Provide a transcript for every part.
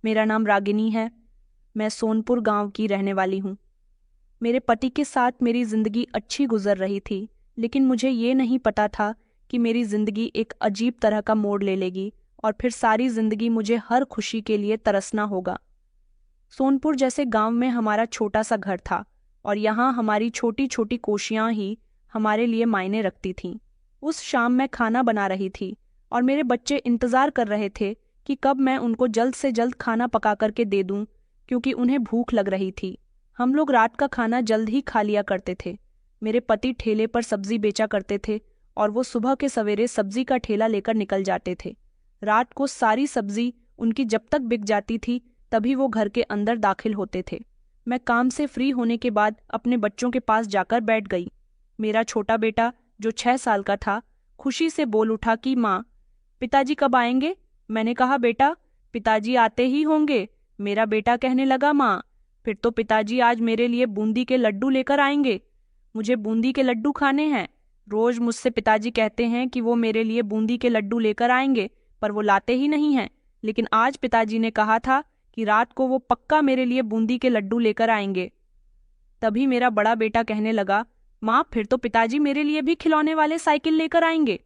मेरा नाम रागिनी है। मैं सोनपुर गांव की रहने वाली हूँ। मेरे पति के साथ मेरी जिंदगी अच्छी गुजर रही थी, लेकिन मुझे ये नहीं पता था कि मेरी जिंदगी एक अजीब तरह का मोड़ ले लेगी और फिर सारी जिंदगी मुझे हर खुशी के लिए तरसना होगा। सोनपुर जैसे गांव में हमारा छोटा सा घर था और यहाँ हमारी छोटी छोटी कोशियां ही हमारे लिए मायने रखती थीं। उस शाम मैं खाना बना रही थी और मेरे बच्चे इंतजार कर रहे थे कि कब मैं उनको जल्द से जल्द खाना पका करके दे दूं, क्योंकि उन्हें भूख लग रही थी। हम लोग रात का खाना जल्द ही खा लिया करते थे। मेरे पति ठेले पर सब्जी बेचा करते थे और वो सुबह के सवेरे सब्जी का ठेला लेकर निकल जाते थे। रात को सारी सब्जी उनकी जब तक बिक जाती थी तभी वो घर के अंदर दाखिल होते थे। मैं काम से फ्री होने के बाद अपने बच्चों के पास जाकर बैठ गई। मेरा छोटा बेटा जो 6 साल का था खुशी से बोल उठा कि माँ, पिताजी कब आएंगे? मैंने कहा बेटा, पिताजी आते ही होंगे। मेरा बेटा कहने लगा माँ, फिर तो पिताजी आज मेरे लिए बूंदी के लड्डू लेकर आएंगे। मुझे बूंदी के लड्डू खाने हैं। रोज मुझसे पिताजी कहते हैं कि वो मेरे लिए बूंदी के लड्डू लेकर आएंगे, पर वो लाते ही नहीं हैं। लेकिन आज पिताजी ने कहा था कि रात को वो पक्का मेरे लिए बूंदी के लड्डू लेकर आएंगे। तभी मेरा बड़ा बेटा कहने लगा, माँ, फिर तो पिताजी मेरे लिए भी खिलौने वाले साइकिल लेकर आएंगे।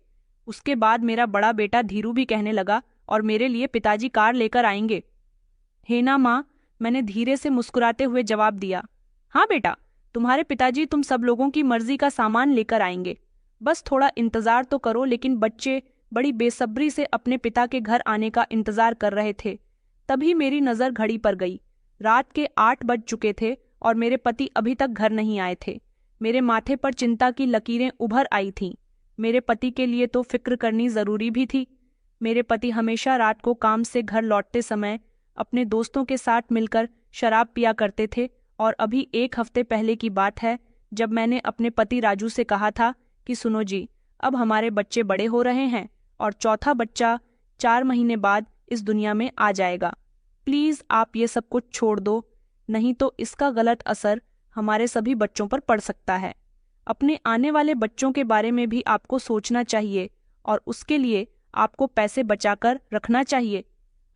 उसके बाद मेरा बड़ा बेटा धीरू भी कहने लगा, और मेरे लिए पिताजी कार लेकर आएंगे। हे ना माँ, मैंने धीरे से मुस्कुराते हुए जवाब दिया। हाँ बेटा, तुम्हारे पिताजी तुम सब लोगों की मर्जी का सामान लेकर आएंगे। बस थोड़ा इंतजार तो करो। लेकिन बच्चे बड़ी बेसब्री से अपने पिता के घर आने का इंतजार कर रहे थे। तभी मेरी नज़र घड़ी पर गई। रात के 8 बज चुके थे और मेरे पति अभी तक घर नहीं आए थे। मेरे माथे पर चिंता की लकीरें उभर आई थीं। मेरे पति के लिए तो फिक्र करनी जरूरी भी थी। मेरे पति हमेशा रात को काम से घर लौटते समय अपने दोस्तों के साथ मिलकर शराब पिया करते थे, और अभी 1 हफ्ते पहले की बात है जब मैंने अपने पति राजू से कहा था कि सुनो जी, अब हमारे बच्चे बड़े हो रहे हैं और चौथा बच्चा 4 महीने बाद इस दुनिया में आ जाएगा। प्लीज आप ये सब कुछ छोड़ दो, नहीं तो इसका गलत असर हमारे सभी बच्चों पर पड़ सकता है। अपने आने वाले बच्चों के बारे में भी आपको सोचना चाहिए और उसके लिए आपको पैसे बचाकर रखना चाहिए।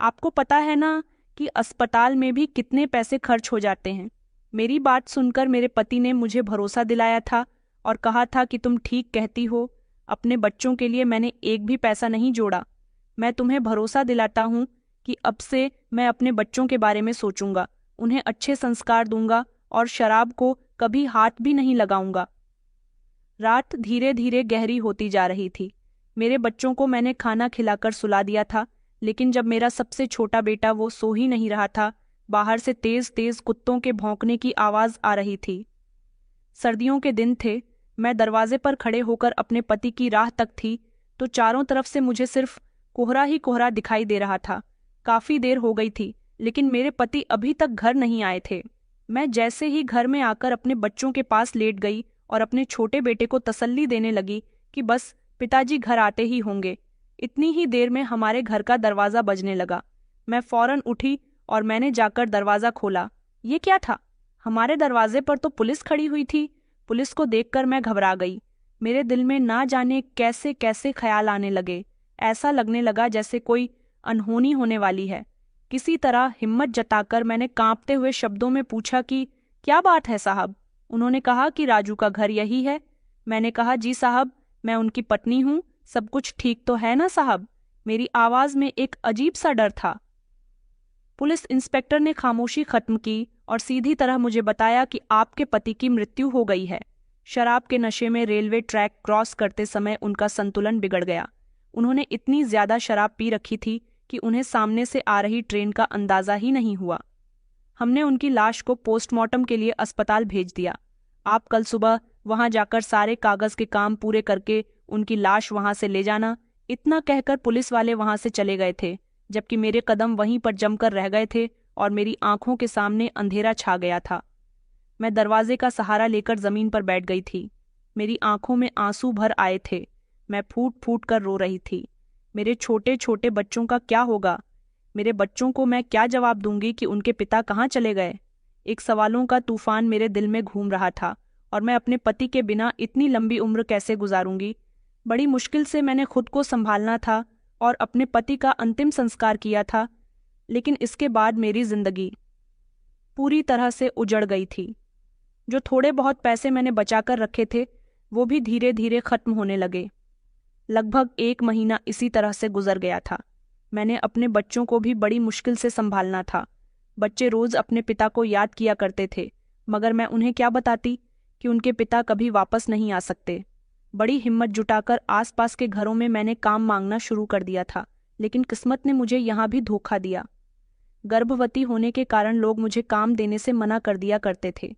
आपको पता है ना कि अस्पताल में भी कितने पैसे खर्च हो जाते हैं। मेरी बात सुनकर मेरे पति ने मुझे भरोसा दिलाया था और कहा था कि तुम ठीक कहती हो, अपने बच्चों के लिए मैंने एक भी पैसा नहीं जोड़ा। मैं तुम्हें भरोसा दिलाता हूँ कि अब से मैं अपने बच्चों के बारे में सोचूंगा, उन्हें अच्छे संस्कार दूंगा और शराब को कभी हाथ भी नहीं लगाऊंगा। रात धीरे धीरे गहरी होती जा रही थी। मेरे बच्चों को मैंने खाना खिलाकर सुला दिया था, लेकिन जब मेरा सबसे छोटा बेटा वो सो ही नहीं रहा था, बाहर से तेज तेज कुत्तों के भौंकने की आवाज आ रही थी। सर्दियों के दिन थे। मैं दरवाजे पर खड़े होकर अपने पति की राह तक थी तो चारों तरफ से मुझे सिर्फ कोहरा ही कोहरा दिखाई दे रहा था। काफी देर हो गई थी, लेकिन मेरे पति अभी तक घर नहीं आए थे। मैं जैसे ही घर में आकर अपने बच्चों के पास लेट गई और अपने छोटे बेटे को तसल्ली देने लगी कि बस पिताजी घर आते ही होंगे। इतनी ही देर में हमारे घर का दरवाजा बजने लगा। मैं फौरन उठी और मैंने जाकर दरवाजा खोला। ये क्या था? हमारे दरवाजे पर तो पुलिस खड़ी हुई थी। पुलिस को देखकर मैं घबरा गई। मेरे दिल में ना जाने कैसे कैसे ख्याल आने लगे। ऐसा लगने लगा जैसे कोई अनहोनी होने वाली है। किसी तरह हिम्मत जताकर मैंने कांपते हुए शब्दों में पूछा कि क्या बात है साहब? उन्होंने कहा कि राजू का घर यही है। मैंने कहा जी साहब, मैं उनकी पत्नी हूँ। सब कुछ ठीक तो है ना साहब? मेरी आवाज में एक अजीब सा डर था। पुलिस इंस्पेक्टर ने खामोशी खत्म की और सीधी तरह मुझे बताया कि आपके पति की मृत्यु हो गई है। शराब के नशे में रेलवे ट्रैक क्रॉस करते समय उनका संतुलन बिगड़ गया। उन्होंने इतनी ज्यादा शराब पी रखी थी कि उन्हें सामने से आ रही ट्रेन का अंदाजा ही नहीं हुआ। हमने उनकी लाश को पोस्टमार्टम के लिए अस्पताल भेज दिया। आप कल सुबह वहां जाकर सारे कागज के काम पूरे करके उनकी लाश वहां से ले जाना। इतना कहकर पुलिस वाले वहां से चले गए थे, जबकि मेरे कदम वहीं पर जमकर रह गए थे और मेरी आंखों के सामने अंधेरा छा गया था। मैं दरवाजे का सहारा लेकर जमीन पर बैठ गई थी। मेरी आंखों में आंसू भर आए थे। मैं फूट फूट कर रो रही थी। मेरे छोटे छोटे बच्चों का क्या होगा? मेरे बच्चों को मैं क्या जवाब दूंगी कि उनके पिता कहाँ चले गए? एक सवालों का तूफान मेरे दिल में घूम रहा था, और मैं अपने पति के बिना इतनी लंबी उम्र कैसे गुजारूंगी? बड़ी मुश्किल से मैंने खुद को संभालना था और अपने पति का अंतिम संस्कार किया था, लेकिन इसके बाद मेरी जिंदगी पूरी तरह से उजड़ गई थी। जो थोड़े बहुत पैसे मैंने बचाकर रखे थे वो भी धीरे धीरे खत्म होने लगे। लगभग 1 महीना इसी तरह से गुजर गया था। मैंने अपने बच्चों को भी बड़ी मुश्किल से संभालना था। बच्चे रोज अपने पिता को याद किया करते थे, मगर मैं उन्हें क्या बताती कि उनके पिता कभी वापस नहीं आ सकते। बड़ी हिम्मत जुटाकर आसपास के घरों में मैंने काम मांगना शुरू कर दिया था, लेकिन किस्मत ने मुझे यहाँ भी धोखा दिया। गर्भवती होने के कारण लोग मुझे काम देने से मना कर दिया करते थे।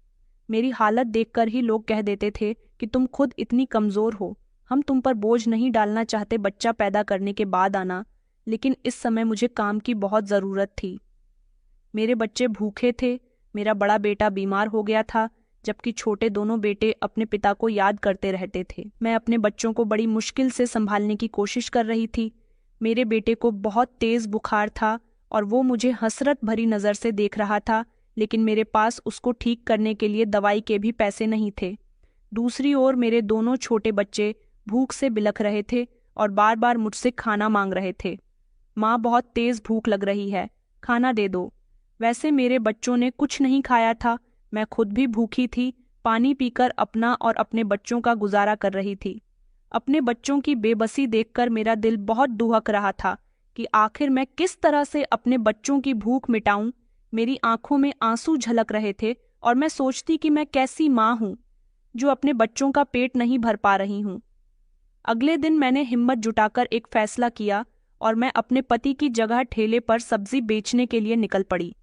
मेरी हालत देखकर ही लोग कह देते थे कि तुम खुद इतनी कमजोर हो, हम तुम पर बोझ नहीं डालना चाहते, बच्चा पैदा करने के बाद आना। लेकिन इस समय मुझे काम की बहुत ज़रूरत थी। मेरे बच्चे भूखे थे, मेरा बड़ा बेटा बीमार हो गया था, जबकि छोटे दोनों बेटे अपने पिता को याद करते रहते थे। मैं अपने बच्चों को बड़ी मुश्किल से संभालने की कोशिश कर रही थी। मेरे बेटे को बहुत तेज बुखार था और वो मुझे हसरत भरी नज़र से देख रहा था, लेकिन मेरे पास उसको ठीक करने के लिए दवाई के भी पैसे नहीं थे। दूसरी ओर मेरे दोनों छोटे बच्चे भूख से बिलख रहे थे और बार बार मुझसे खाना मांग रहे थे। माँ, बहुत तेज भूख लग रही है, खाना दे दो। वैसे मेरे बच्चों ने कुछ नहीं खाया था, मैं खुद भी भूखी थी, पानी पीकर अपना और अपने बच्चों का गुजारा कर रही थी। अपने बच्चों की बेबसी देखकर मेरा दिल बहुत दुहक रहा था कि आखिर मैं किस तरह से अपने बच्चों की भूख मिटाऊं। मेरी आंखों में आंसू झलक रहे थे और मैं सोचती कि मैं कैसी माँ हूँ जो अपने बच्चों का पेट नहीं भर पा रही हूँ। अगले दिन मैंने हिम्मत जुटाकर एक फैसला किया और मैं अपने पति की जगह ठेले पर सब्जी बेचने के लिए निकल पड़ी।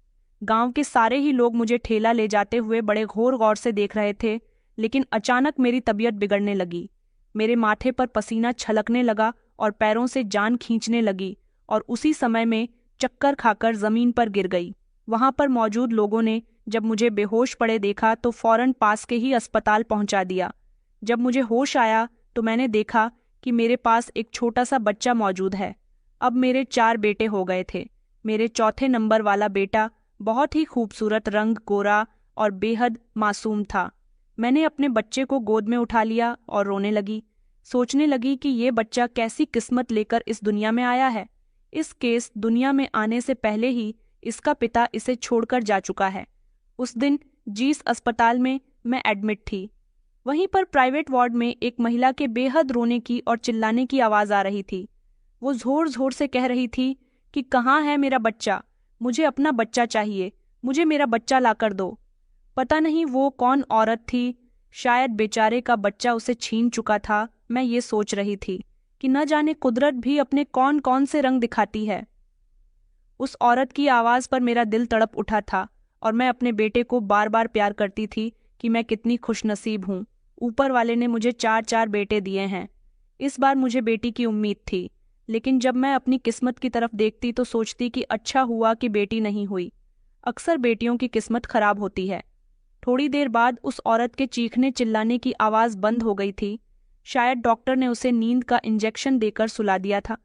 गांव के सारे ही लोग मुझे ठेला ले जाते हुए बड़े घोर गौर से देख रहे थे, लेकिन अचानक मेरी तबीयत बिगड़ने लगी। मेरे माथे पर पसीना छलकने लगा और पैरों से जान खींचने लगी और उसी समय में चक्कर खाकर जमीन पर गिर गई। वहां पर मौजूद लोगों ने जब मुझे बेहोश पड़े देखा तो फौरन पास के ही अस्पताल पहुंचा दिया। जब मुझे होश आया तो मैंने देखा कि मेरे पास एक छोटा सा बच्चा मौजूद है। अब मेरे 4 बेटे हो गए थे। मेरे चौथे नंबर वाला बेटा बहुत ही खूबसूरत, रंग गोरा और बेहद मासूम था। मैंने अपने बच्चे को गोद में उठा लिया और रोने लगी। सोचने लगी कि ये बच्चा कैसी किस्मत लेकर इस दुनिया में आया है। इस केस दुनिया में आने से पहले ही इसका पिता इसे छोड़कर जा चुका है। उस दिन जिस अस्पताल में मैं एडमिट थी, वहीं पर प्राइवेट वार्ड में एक महिला के बेहद रोने की और चिल्लाने की आवाज़ आ रही थी। वो जोर जोर से कह रही थी कि कहाँ है मेरा बच्चा, मुझे अपना बच्चा चाहिए, मुझे मेरा बच्चा लाकर दो। पता नहीं वो कौन औरत थी, शायद बेचारे का बच्चा उसे छीन चुका था। मैं ये सोच रही थी कि न जाने कुदरत भी अपने कौन कौन से रंग दिखाती है। उस औरत की आवाज़ पर मेरा दिल तड़प उठा था और मैं अपने बेटे को बार बार प्यार करती थी कि मैं कितनी खुशनसीब हूँ, ऊपर वाले ने मुझे 4 बेटे दिए हैं। इस बार मुझे बेटी की उम्मीद थी, लेकिन जब मैं अपनी किस्मत की तरफ देखती तो सोचती कि अच्छा हुआ कि बेटी नहीं हुई। अक्सर बेटियों की किस्मत खराब होती है। थोड़ी देर बाद उस औरत के चीखने चिल्लाने की आवाज़ बंद हो गई थी। शायद डॉक्टर ने उसे नींद का इंजेक्शन देकर सुला दिया था।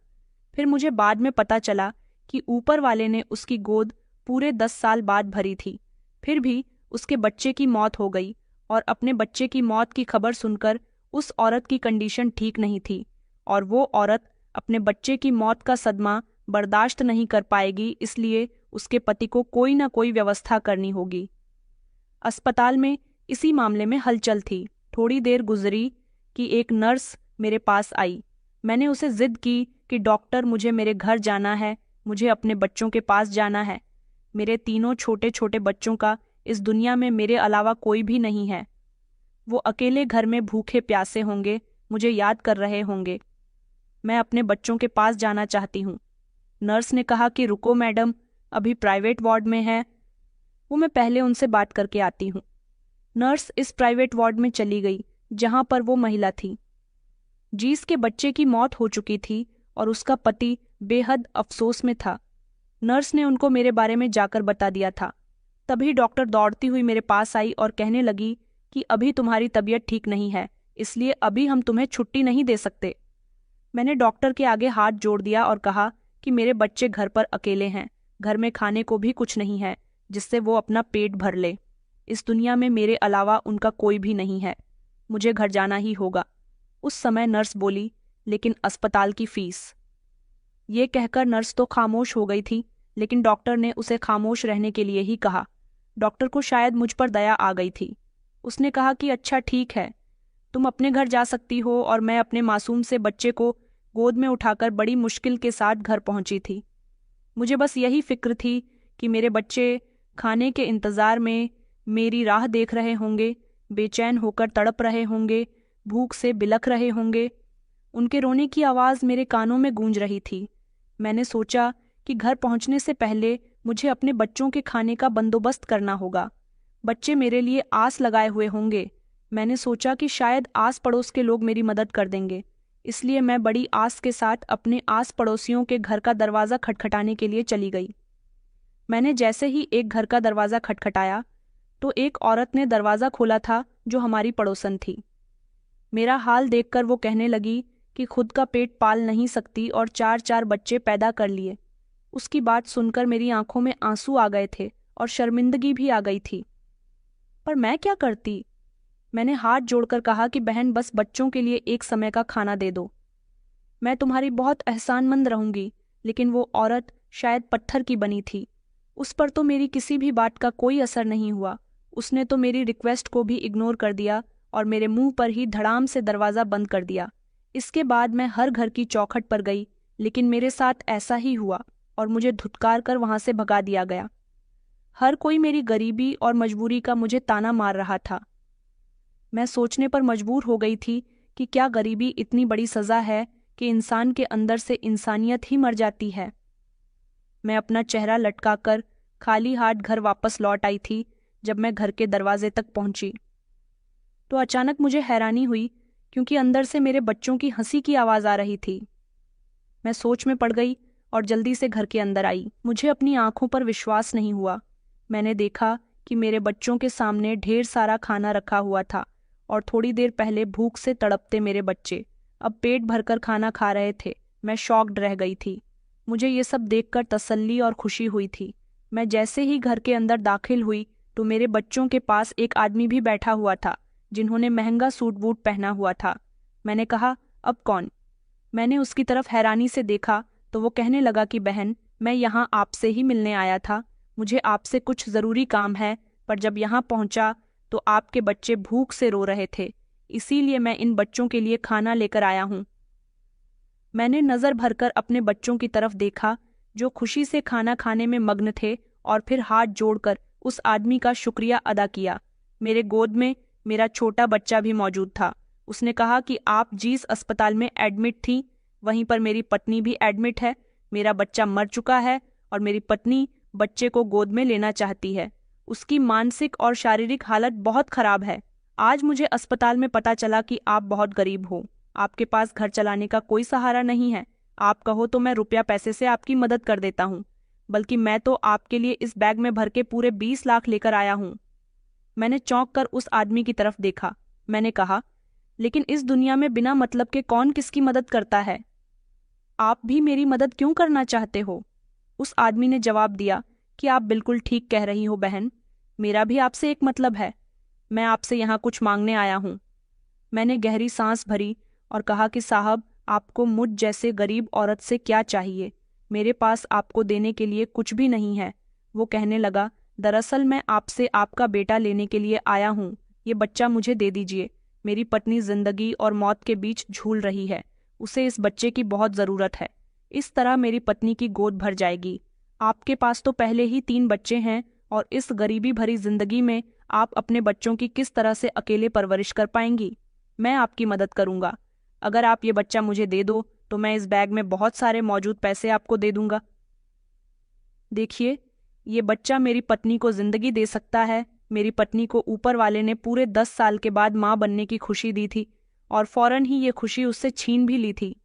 फिर मुझे बाद में पता चला कि ऊपर वाले ने उसकी गोद पूरे 10 साल बाद भरी थी। फिर भी उसके बच्चे की मौत हो गई और अपने बच्चे की मौत की खबर सुनकर उस औरत की कंडीशन ठीक नहीं थी और वो औरत अपने बच्चे की मौत का सदमा बर्दाश्त नहीं कर पाएगी, इसलिए उसके पति को कोई ना कोई व्यवस्था करनी होगी। अस्पताल में इसी मामले में हलचल थी। थोड़ी देर गुजरी कि एक नर्स मेरे पास आई। मैंने उसे जिद की कि डॉक्टर, मुझे मेरे घर जाना है, मुझे अपने बच्चों के पास जाना है। मेरे 3 छोटे छोटे बच्चों का इस दुनिया में मेरे अलावा कोई भी नहीं है। वो अकेले घर में भूखे प्यासे होंगे, मुझे याद कर रहे होंगे। मैं अपने बच्चों के पास जाना चाहती हूँ। नर्स ने कहा कि रुको मैडम, अभी प्राइवेट वार्ड में है, वो मैं पहले उनसे बात करके आती हूँ। नर्स इस प्राइवेट वार्ड में चली गई जहाँ पर वो महिला थी जिसके बच्चे की मौत हो चुकी थी और उसका पति बेहद अफसोस में था। नर्स ने उनको मेरे बारे में जाकर बता दिया था। तभी डॉक्टर दौड़ती हुई मेरे पास आई और कहने लगी कि अभी तुम्हारी तबीयत ठीक नहीं है, इसलिए अभी हम तुम्हें छुट्टी नहीं दे सकते। मैंने डॉक्टर के आगे हाथ जोड़ दिया और कहा कि मेरे बच्चे घर पर अकेले हैं, घर में खाने को भी कुछ नहीं है जिससे वो अपना पेट भर ले। इस दुनिया में मेरे अलावा उनका कोई भी नहीं है, मुझे घर जाना ही होगा। उस समय नर्स बोली, लेकिन अस्पताल की फीस। ये कहकर नर्स तो खामोश हो गई थी, लेकिन डॉक्टर ने उसे खामोश रहने के लिए ही कहा। डॉक्टर को शायद मुझ पर दया आ गई थी। उसने कहा कि अच्छा ठीक है, तुम अपने घर जा सकती हो, और मैं अपने मासूम से बच्चे को गोद में उठाकर बड़ी मुश्किल के साथ घर पहुंची थी। मुझे बस यही फिक्र थी कि मेरे बच्चे खाने के इंतज़ार में मेरी राह देख रहे होंगे, बेचैन होकर तड़प रहे होंगे, भूख से बिलख रहे होंगे। उनके रोने की आवाज़ मेरे कानों में गूंज रही थी। मैंने सोचा कि घर पहुंचने से पहले मुझे अपने बच्चों के खाने का बंदोबस्त करना होगा। बच्चे मेरे लिए आस लगाए हुए होंगे। मैंने सोचा कि शायद आस पड़ोस के लोग मेरी मदद कर देंगे, इसलिए मैं बड़ी आस के साथ अपने आस पड़ोसियों के घर का दरवाज़ा खटखटाने के लिए चली गई। मैंने जैसे ही एक घर का दरवाज़ा खटखटाया तो एक औरत ने दरवाज़ा खोला था, जो हमारी पड़ोसन थी। मेरा हाल देखकर वो कहने लगी कि खुद का पेट पाल नहीं सकती और 4-4 बच्चे पैदा कर लिए। उसकी बात सुनकर मेरी आंखों में आंसू आ गए थे और शर्मिंदगी भी आ गई थी। पर मैं क्या करती? मैंने हाथ जोड़कर कहा कि बहन, बस बच्चों के लिए एक समय का खाना दे दो। मैं तुम्हारी बहुत एहसानमंद रहूंगी। लेकिन वो औरत शायद पत्थर की बनी थी। उस पर तो मेरी किसी भी बात का कोई असर नहीं हुआ। उसने तो मेरी रिक्वेस्ट को भी इग्नोर कर दिया और मेरे मुंह पर ही धड़ाम से दरवाज़ा बंद कर दिया। इसके बाद मैं हर घर की चौखट पर गई, लेकिन मेरे साथ ऐसा ही हुआ और मुझे धुतकार कर वहां से भगा दिया गया। हर कोई मेरी गरीबी और मजबूरी का मुझे ताना मार रहा था। मैं सोचने पर मजबूर हो गई थी कि क्या गरीबी इतनी बड़ी सज़ा है कि इंसान के अंदर से इंसानियत ही मर जाती है। मैं अपना चेहरा लटकाकर खाली हाथ घर वापस लौट आई थी। जब मैं घर के दरवाजे तक पहुंची तो अचानक मुझे हैरानी हुई, क्योंकि अंदर से मेरे बच्चों की हंसी की आवाज़ आ रही थी। मैं सोच में पड़ गई और जल्दी से घर के अंदर आई। मुझे अपनी आंखों पर विश्वास नहीं हुआ। मैंने देखा कि मेरे बच्चों के सामने ढेर सारा खाना रखा हुआ था और थोड़ी देर पहले भूख से तड़पते मेरे बच्चे अब पेट भरकर खाना खा रहे थे। मैं शॉक्ड रह गई थी। मुझे ये सब देखकर तसल्ली और खुशी हुई थी। मैं जैसे ही घर के अंदर दाखिल हुई तो मेरे बच्चों के पास एक आदमी भी बैठा हुआ था, जिन्होंने महंगा सूट बूट पहना हुआ था। मैंने कहा, अब कौन? मैंने उसकी तरफ हैरानी से देखा तो वो कहने लगा कि बहन, मैं यहाँ आपसे ही मिलने आया था। मुझे आपसे कुछ ज़रूरी काम है, पर जब यहाँ पहुँचा तो आपके बच्चे भूख से रो रहे थे, इसीलिए मैं इन बच्चों के लिए खाना लेकर आया हूँ। मैंने नज़र भरकर अपने बच्चों की तरफ देखा, जो खुशी से खाना खाने में मग्न थे, और फिर हाथ जोड़कर उस आदमी का शुक्रिया अदा किया। मेरे गोद में मेरा छोटा बच्चा भी मौजूद था। उसने कहा कि आप जिस अस्पताल में एडमिट थी, वहीं पर मेरी पत्नी भी एडमिट है। मेरा बच्चा मर चुका है और मेरी पत्नी बच्चे को गोद में लेना चाहती है। उसकी मानसिक और शारीरिक हालत बहुत खराब है। आज मुझे अस्पताल में पता चला कि आप बहुत गरीब हो। आपके पास घर चलाने का कोई सहारा नहीं है। आप कहो तो मैं रुपया पैसे से आपकी मदद कर देता हूँ, बल्कि मैं तो आपके लिए इस बैग में भर के पूरे 20 लाख लेकर आया हूँ। मैंने चौंक कर उस आदमी की तरफ देखा। मैंने कहा, लेकिन इस दुनिया में बिना मतलब के कौन किसकी मदद करता है? आप भी मेरी मदद क्यों करना चाहते हो? उस आदमी ने जवाब दिया कि आप बिल्कुल ठीक कह रही हो बहन, मेरा भी आपसे एक मतलब है। मैं आपसे यहाँ कुछ मांगने आया हूँ। मैंने गहरी सांस भरी और कहा कि साहब, आपको मुझ जैसे गरीब औरत से क्या चाहिए? मेरे पास आपको देने के लिए कुछ भी नहीं है। वो कहने लगा, दरअसल मैं आपसे आपका बेटा लेने के लिए आया हूँ। ये बच्चा मुझे दे दीजिए। मेरी पत्नी जिंदगी और मौत के बीच झूल रही है। उसे इस बच्चे की बहुत ज़रूरत है। इस तरह मेरी पत्नी की गोद भर जाएगी। आपके पास तो पहले ही 3 बच्चे हैं और इस गरीबी भरी जिंदगी में आप अपने बच्चों की किस तरह से अकेले परवरिश कर पाएंगी? मैं आपकी मदद करूंगा। अगर आप ये बच्चा मुझे दे दो तो मैं इस बैग में बहुत सारे मौजूद पैसे आपको दे दूंगा। देखिए, ये बच्चा मेरी पत्नी को जिंदगी दे सकता है। मेरी पत्नी को ऊपर वाले ने पूरे 10 साल के बाद माँ बनने की खुशी दी थी और फौरन ही ये खुशी उससे छीन भी ली थी।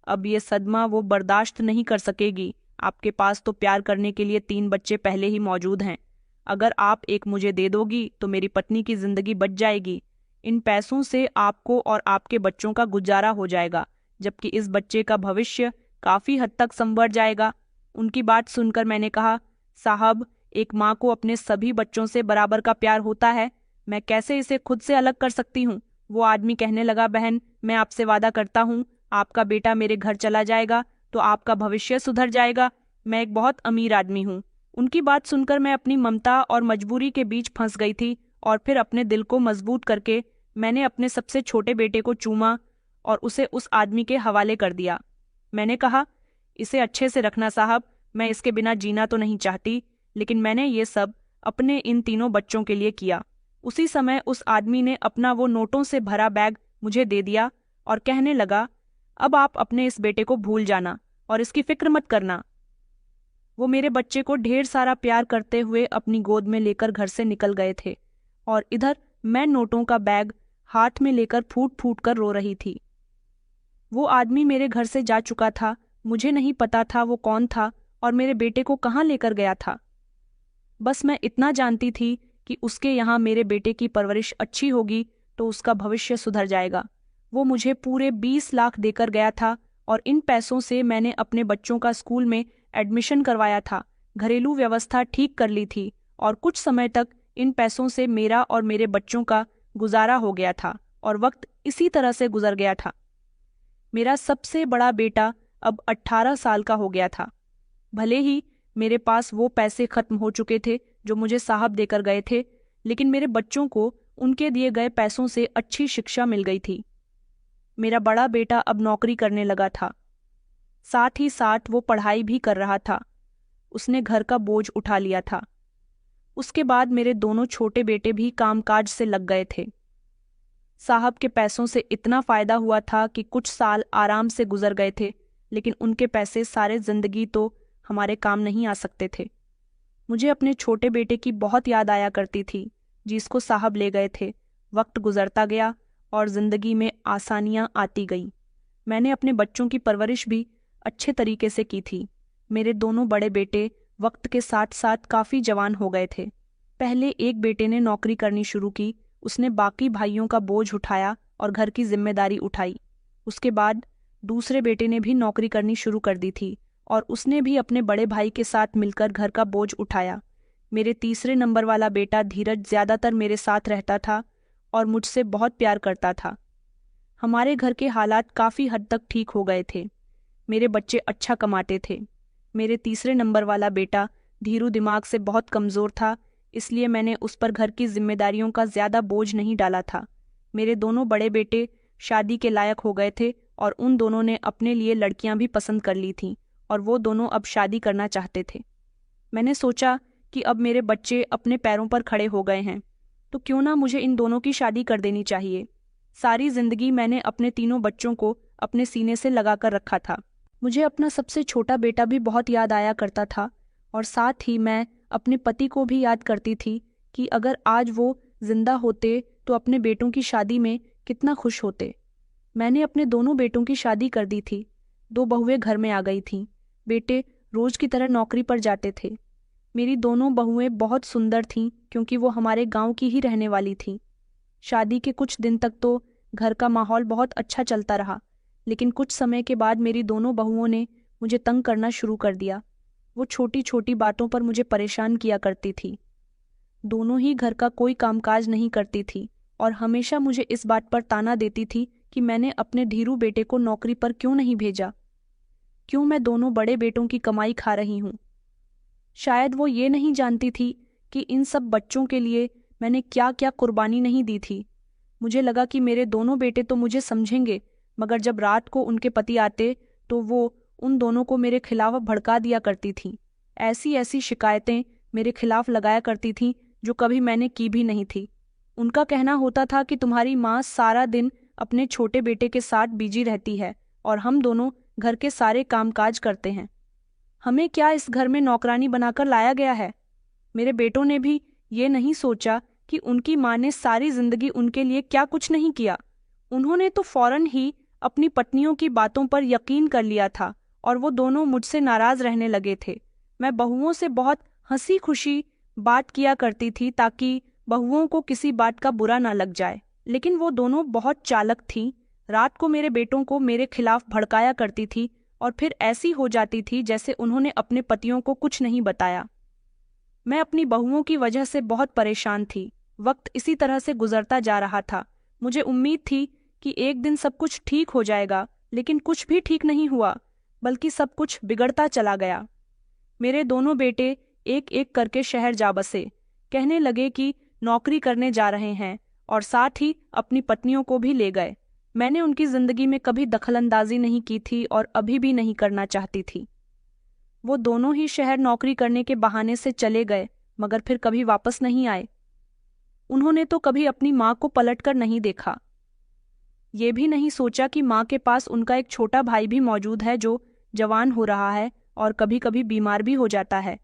अब ये सदमा वो बर्दाश्त नहीं कर सकेगी। आपके पास तो प्यार करने के लिए 3 बच्चे पहले ही मौजूद हैं। अगर आप एक मुझे दे दोगी तो मेरी पत्नी की जिंदगी बच जाएगी। इन पैसों से आपको और आपके बच्चों का गुजारा हो जाएगा, जबकि इस बच्चे का भविष्य काफी हद तक संवर जाएगा। उनकी बात सुनकर मैंने कहा, साहब, एक माँ को अपने सभी बच्चों से बराबर का प्यार होता है। मैं कैसे इसे खुद से अलग कर सकती हूँ? वो आदमी कहने लगा, बहन, मैं आपसे वादा करता हूँ, आपका बेटा मेरे घर चला जाएगा तो आपका भविष्य सुधर जाएगा। मैं एक बहुत अमीर आदमी हूँ। उनकी बात सुनकर मैं अपनी ममता और मजबूरी के बीच फंस गई थी और फिर अपने दिल को मजबूत करके मैंने अपने सबसे छोटे बेटे को चूमा और उसे उस आदमी के हवाले कर दिया। मैंने कहा, इसे अच्छे से रखना साहब, मैं इसके बिना जीना तो नहीं चाहती, लेकिन मैंने ये सब अपने इन तीनों बच्चों के लिए किया। उसी समय उस आदमी ने अपना वो नोटों से भरा बैग मुझे दे दिया और कहने लगा, अब आप अपने इस बेटे को भूल जाना और इसकी फिक्र मत करना। वो मेरे बच्चे को ढेर सारा प्यार करते हुए अपनी गोद में लेकर घर से निकल गए थे और इधर मैं नोटों का बैग हाथ में लेकर फूट फूट कर रो रही थी। वो आदमी मेरे घर से जा चुका था, मुझे नहीं पता था वो कौन था और मेरे बेटे को कहाँ लेकर गया था। बस मैं इतना जानती थी कि उसके यहाँ मेरे बेटे की परवरिश अच्छी होगी तो उसका भविष्य सुधर जाएगा। वो मुझे पूरे 20 लाख देकर गया था और इन पैसों से मैंने अपने बच्चों का स्कूल में एडमिशन करवाया था, घरेलू व्यवस्था ठीक कर ली थी और कुछ समय तक इन पैसों से मेरा और मेरे बच्चों का गुजारा हो गया था और वक्त इसी तरह से गुजर गया था। मेरा सबसे बड़ा बेटा अब 18 साल का हो गया था। भले ही मेरे पास वो पैसे खत्म हो चुके थे जो मुझे साहब देकर गए थे, लेकिन मेरे बच्चों को उनके दिए गए पैसों से अच्छी शिक्षा मिल गई थी। मेरा बड़ा बेटा अब नौकरी करने लगा था, साथ ही साथ वो पढ़ाई भी कर रहा था। उसने घर का बोझ उठा लिया था। उसके बाद मेरे दोनों छोटे बेटे भी कामकाज से लग गए थे। साहब के पैसों से इतना फायदा हुआ था कि कुछ साल आराम से गुजर गए थे, लेकिन उनके पैसे सारे जिंदगी तो हमारे काम नहीं आ सकते थे। मुझे अपने छोटे बेटे की बहुत याद आया करती थी जिसको साहब ले गए थे। वक्त गुजरता गया और जिंदगी में आसानियां आती गईं। मैंने अपने बच्चों की परवरिश भी अच्छे तरीके से की थी। मेरे दोनों बड़े बेटे वक्त के साथ साथ काफ़ी जवान हो गए थे। पहले एक बेटे ने नौकरी करनी शुरू की, उसने बाकी भाइयों का बोझ उठाया और घर की जिम्मेदारी उठाई। उसके बाद दूसरे बेटे ने भी नौकरी करनी शुरू कर दी थी और उसने भी अपने बड़े भाई के साथ मिलकर घर का बोझ उठाया। मेरे तीसरे नंबर वाला बेटा धीरज ज़्यादातर मेरे साथ रहता था और मुझसे बहुत प्यार करता था। हमारे घर के हालात काफ़ी हद तक ठीक हो गए थे। मेरे बच्चे अच्छा कमाते थे। मेरे तीसरे नंबर वाला बेटा धीरू दिमाग से बहुत कमज़ोर था, इसलिए मैंने उस पर घर की जिम्मेदारियों का ज़्यादा बोझ नहीं डाला था। मेरे दोनों बड़े बेटे शादी के लायक हो गए थे और उन दोनों ने अपने लिए लड़कियां भी पसंद कर ली थीं और वो दोनों अब शादी करना चाहते थे। मैंने सोचा कि अब मेरे बच्चे अपने पैरों पर खड़े हो गए हैं तो क्यों ना मुझे इन दोनों की शादी कर देनी चाहिए। सारी जिंदगी मैंने अपने तीनों बच्चों को अपने सीने से लगाकर रखा था। मुझे अपना सबसे छोटा बेटा भी बहुत याद आया करता था और साथ ही मैं अपने पति को भी याद करती थी कि अगर आज वो जिंदा होते तो अपने बेटों की शादी में कितना खुश होते। मैंने अपने दोनों बेटों की शादी कर दी थी। 2 बहुएं घर में आ गई थीं। बेटे रोज की तरह नौकरी पर जाते थे। मेरी दोनों बहुएं बहुत सुंदर थीं क्योंकि वो हमारे गांव की ही रहने वाली थीं। शादी के कुछ दिन तक तो घर का माहौल बहुत अच्छा चलता रहा, लेकिन कुछ समय के बाद मेरी दोनों बहुओं ने मुझे तंग करना शुरू कर दिया। वो छोटी छोटी बातों पर मुझे परेशान किया करती थी। दोनों ही घर का कोई कामकाज नहीं करती थी और हमेशा मुझे इस बात पर ताना देती थी कि मैंने अपने धीरू बेटे को नौकरी पर क्यों नहीं भेजा, क्यों मैं दोनों बड़े बेटों की कमाई खा रही हूँ। शायद वो ये नहीं जानती थी कि इन सब बच्चों के लिए मैंने क्या क्या कुर्बानी नहीं दी थी। मुझे लगा कि मेरे दोनों बेटे तो मुझे समझेंगे, मगर जब रात को उनके पति आते तो वो उन दोनों को मेरे खिलाफ भड़का दिया करती थीं। ऐसी ऐसी शिकायतें मेरे खिलाफ लगाया करती थीं जो कभी मैंने की भी नहीं थी। उनका कहना होता था कि तुम्हारी माँ सारा दिन अपने छोटे बेटे के साथ बिजी रहती है और हम दोनों घर के सारे कामकाज करते हैं। हमें क्या इस घर में नौकरानी बनाकर लाया गया है? मेरे बेटों ने भी ये नहीं सोचा कि उनकी माँ ने सारी जिंदगी उनके लिए क्या कुछ नहीं किया। उन्होंने तो फौरन ही अपनी पत्नियों की बातों पर यकीन कर लिया था और वो दोनों मुझसे नाराज रहने लगे थे। मैं बहुओं से बहुत हंसी खुशी बात किया करती थी ताकि बहुओं को किसी बात का बुरा ना लग जाए, लेकिन वो दोनों बहुत चालाक थीं। रात को मेरे बेटों को मेरे खिलाफ भड़काया करती थी और फिर ऐसी हो जाती थी जैसे उन्होंने अपने पतियों को कुछ नहीं बताया। मैं अपनी बहुओं की वजह से बहुत परेशान थी। वक्त इसी तरह से गुजरता जा रहा था। मुझे उम्मीद थी कि एक दिन सब कुछ ठीक हो जाएगा, लेकिन कुछ भी ठीक नहीं हुआ, बल्कि सब कुछ बिगड़ता चला गया। मेरे दोनों बेटे एक एक करके शहर जा बसे। कहने लगे कि नौकरी करने जा रहे हैं और साथ ही अपनी पत्नियों को भी ले गए। मैंने उनकी जिंदगी में कभी दखलंदाजी नहीं की थी और अभी भी नहीं करना चाहती थी। वो दोनों ही शहर नौकरी करने के बहाने से चले गए, मगर फिर कभी वापस नहीं आए। उन्होंने तो कभी अपनी माँ को पलटकर नहीं देखा। ये भी नहीं सोचा कि माँ के पास उनका एक छोटा भाई भी मौजूद है जो जवान हो रहा है और कभी कभी बीमार भी हो जाता है।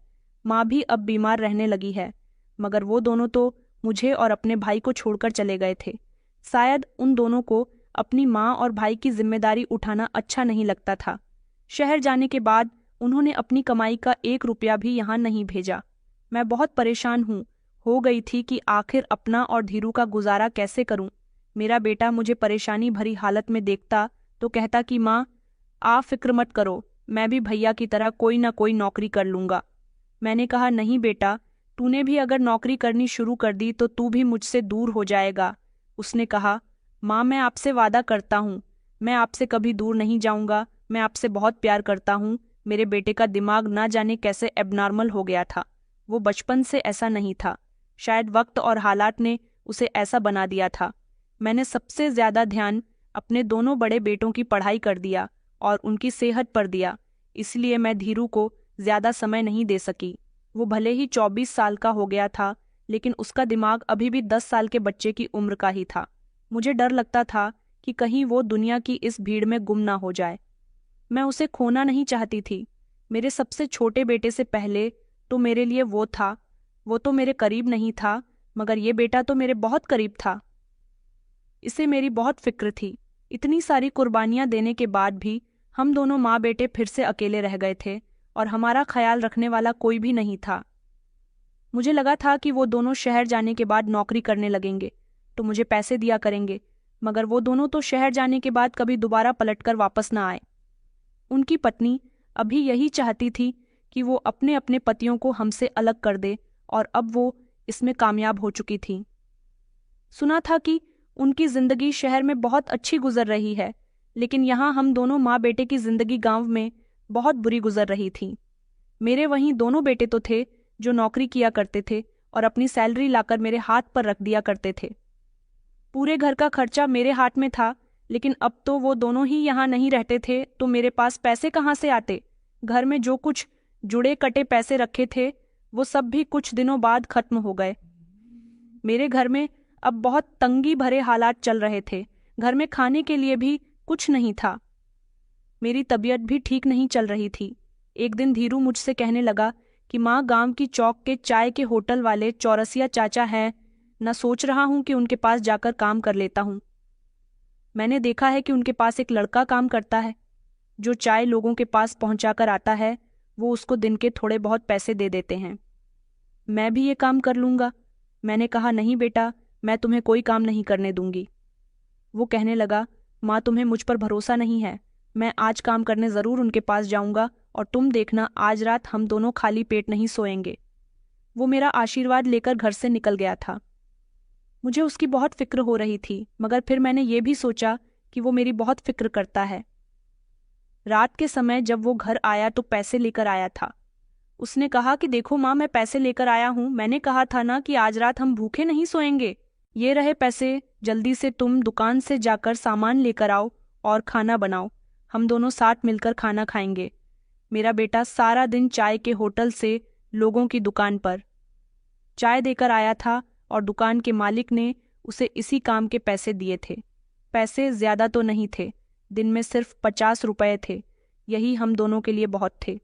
माँ भी अब बीमार रहने लगी है, मगर वो दोनों तो मुझे और अपने भाई को छोड़कर चले गए थे। शायद उन दोनों को अपनी माँ और भाई की जिम्मेदारी उठाना अच्छा नहीं लगता था। शहर जाने के बाद उन्होंने अपनी कमाई का 1 रुपया भी यहाँ नहीं भेजा। मैं बहुत परेशान हो गई थी कि आखिर अपना और धीरू का गुजारा कैसे करूं। मेरा बेटा मुझे परेशानी भरी हालत में देखता तो कहता कि माँ, आप फिक्र मत करो, मैं भी भैया की तरह कोई ना कोई नौकरी कर लूंगा। मैंने कहा, नहीं बेटा, तूने भी अगर नौकरी करनी शुरू कर दी तो तू भी मुझसे दूर हो जाएगा। उसने कहा, माँ, मैं आपसे वादा करता हूँ, मैं आपसे कभी दूर नहीं जाऊंगा। मैं आपसे बहुत प्यार करता हूँ। मेरे बेटे का दिमाग ना जाने कैसे एबनॉर्मल हो गया था। वो बचपन से ऐसा नहीं था। शायद वक्त और हालात ने उसे ऐसा बना दिया था। मैंने सबसे ज्यादा ध्यान अपने दोनों बड़े बेटों की पढ़ाई कर दिया और उनकी सेहत पर दिया, इसलिए मैं धीरू को ज्यादा समय नहीं दे सकी। वो भले ही 24 साल का हो गया था, लेकिन उसका दिमाग अभी भी 10 साल के बच्चे की उम्र का ही था। मुझे डर लगता था कि कहीं वो दुनिया की इस भीड़ में गुम ना हो जाए। मैं उसे खोना नहीं चाहती थी। मेरे सबसे छोटे बेटे से पहले तो मेरे लिए वो था। वो तो मेरे करीब नहीं था, मगर ये बेटा तो मेरे बहुत करीब था। इसे मेरी बहुत फिक्र थी। इतनी सारी कुर्बानियां देने के बाद भी हम दोनों माँ बेटे फिर से अकेले रह गए थे और हमारा ख्याल रखने वाला कोई भी नहीं था। मुझे लगा था कि वो दोनों शहर जाने के बाद नौकरी करने लगेंगे तो मुझे पैसे दिया करेंगे, मगर वो दोनों तो शहर जाने के बाद कभी दोबारा पलटकर वापस ना आए। उनकी पत्नी अभी यही चाहती थी कि वो अपने अपने पतियों को हमसे अलग कर दे, और अब वो इसमें कामयाब हो चुकी थी। सुना था कि उनकी जिंदगी शहर में बहुत अच्छी गुजर रही है, लेकिन यहाँ हम दोनों माँ बेटे की जिंदगी गांव में बहुत बुरी गुजर रही थी। मेरे वहीं दोनों बेटे तो थे जो नौकरी किया करते थे और अपनी सैलरी लाकर मेरे हाथ पर रख दिया करते थे। पूरे घर का खर्चा मेरे हाथ में था, लेकिन अब तो वो दोनों ही यहाँ नहीं रहते थे तो मेरे पास पैसे कहाँ से आते। घर में जो कुछ जुड़े कटे पैसे रखे थे वो सब भी कुछ दिनों बाद खत्म हो गए। मेरे घर में अब बहुत तंगी भरे हालात चल रहे थे। घर में खाने के लिए भी कुछ नहीं था। मेरी तबीयत भी ठीक नहीं चल रही थी। एक दिन धीरू मुझसे कहने लगा कि माँ, गांव की चौक के चाय के होटल वाले चौरसिया चाचा हैं न, सोच रहा हूँ कि उनके पास जाकर काम कर लेता हूँ। मैंने देखा है कि उनके पास एक लड़का काम करता है जो चाय लोगों के पास पहुंचाकर आता है। वो उसको दिन के थोड़े बहुत पैसे दे देते हैं। मैं भी ये काम कर लूँगा। मैंने कहा, नहीं बेटा, मैं तुम्हें कोई काम नहीं करने दूंगी। वो कहने लगा, माँ, तुम्हें मुझ पर भरोसा नहीं है। मैं आज काम करने ज़रूर उनके पास जाऊंगा और तुम देखना, आज रात हम दोनों खाली पेट नहीं सोएंगे। वो मेरा आशीर्वाद लेकर घर से निकल गया था। मुझे उसकी बहुत फिक्र हो रही थी, मगर फिर मैंने ये भी सोचा कि वो मेरी बहुत फिक्र करता है। रात के समय जब वो घर आया तो पैसे लेकर आया था। उसने कहा कि देखो माँ, मैं पैसे लेकर आया हूँ। मैंने कहा था ना कि आज रात हम भूखे नहीं सोएंगे। ये रहे पैसे, जल्दी से तुम दुकान से जाकर सामान लेकर आओ और खाना बनाओ। हम दोनों साथ मिलकर खाना खाएंगे। मेरा बेटा सारा दिन चाय के होटल से लोगों की दुकान पर चाय देकर आया था और दुकान के मालिक ने उसे इसी काम के पैसे दिए थे। पैसे ज्यादा तो नहीं थे, दिन में सिर्फ 50 रुपये थे। यही हम दोनों के लिए बहुत थे।